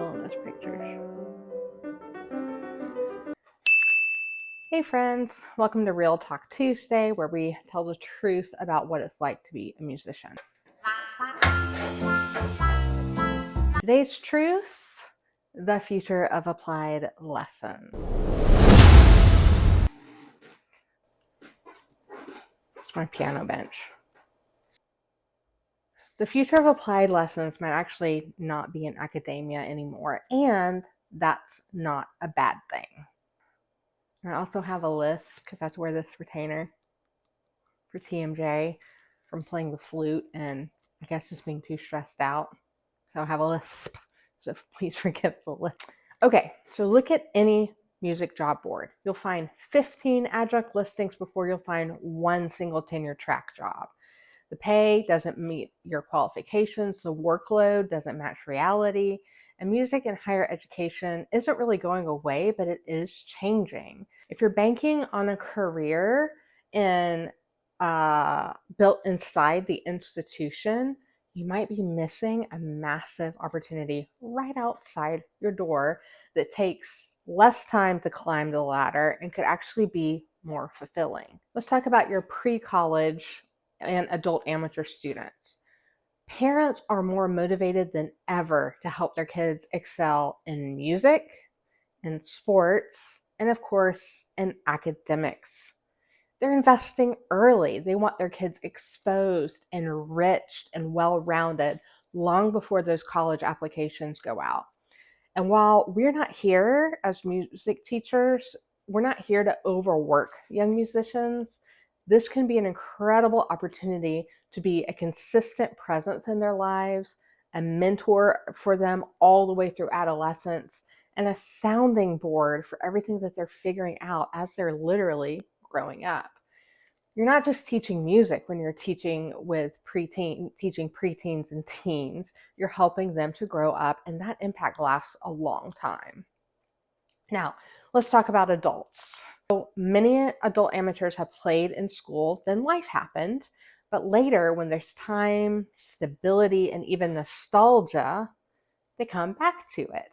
fill in those pictures. Hey friends, welcome to Real Talk Tuesday, where we tell the truth about what it's like to be a musician. Today's truth, the future of applied lessons. It's my piano bench. The future of applied lessons might actually not be in academia anymore, and that's not a bad thing. I also have a list, because that's where this retainer for TMJ from playing the flute and I guess just being too stressed out. So I have a lisp, so please forgive the lisp. Okay, so look at any music job board. You'll find 15 adjunct listings before you'll find one single tenure track job. The pay doesn't meet your qualifications, the workload doesn't match reality, and music in higher education isn't really going away, but it is changing. If you're banking on a career built inside the institution, you might be missing a massive opportunity right outside your door that takes less time to climb the ladder and could actually be more fulfilling. Let's talk about your pre-college and adult amateur students. Parents are more motivated than ever to help their kids excel in music, in sports, and of course, in academics. They're investing early. They want their kids exposed, enriched, and well-rounded long before those college applications go out. And while we're not here as music teachers, we're not here to overwork young musicians. This can be an incredible opportunity to be a consistent presence in their lives, a mentor for them all the way through adolescence, and a sounding board for everything that they're figuring out as they're literally growing up. You're not just teaching music when you're teaching preteens and teens. You're helping them to grow up, and that impact lasts a long time. Now, let's talk about adults. So many adult amateurs have played in school, then life happened, but later when there's time, stability, and even nostalgia, they come back to it.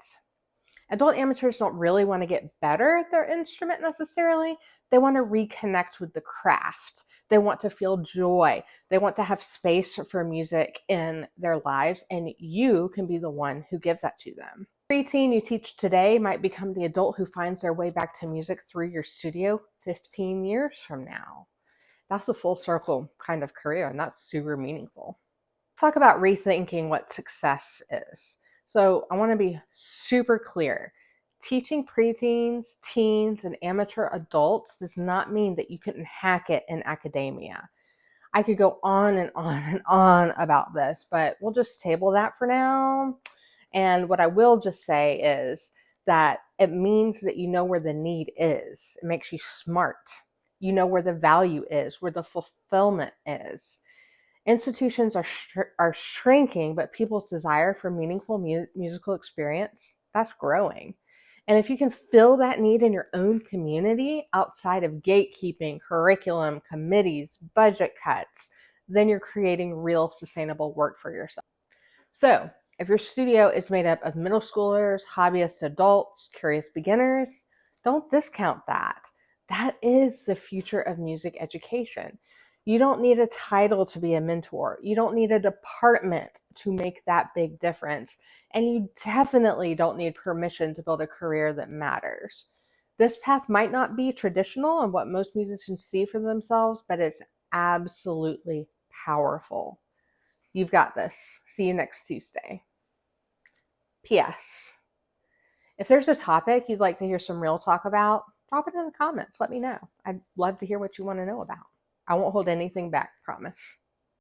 Adult amateurs don't really want to get better at their instrument necessarily. They want to reconnect with the craft. They want to feel joy. They want to have space for music in their lives, and you can be the one who gives that to them. Preteen you teach today might become the adult who finds their way back to music through your studio 15 years from now. That's a full circle kind of career, and that's super meaningful. Let's talk about rethinking what success is. So I want to be super clear. Teaching preteens, teens, and amateur adults does not mean that you couldn't hack it in academia. I could go on and on and on about this, but we'll just table that for now. And what I will just say is that it means that you know where the need is. It makes you smart. You know where the value is, where the fulfillment is. Institutions are shrinking, but people's desire for meaningful musical experience, that's growing. And if you can fill that need in your own community outside of gatekeeping, curriculum, committees, budget cuts, then you're creating real sustainable work for yourself. So if your studio is made up of middle schoolers, hobbyist adults, curious beginners, don't discount that. That is the future of music education. You don't need a title to be a mentor. You don't need a department to make that big difference. And you definitely don't need permission to build a career that matters. This path might not be traditional and what most musicians see for themselves, but it's absolutely powerful. You've got this. See you next Tuesday. P.S. If there's a topic you'd like to hear some real talk about, drop it in the comments. Let me know. I'd love to hear what you want to know about. I won't hold anything back, promise.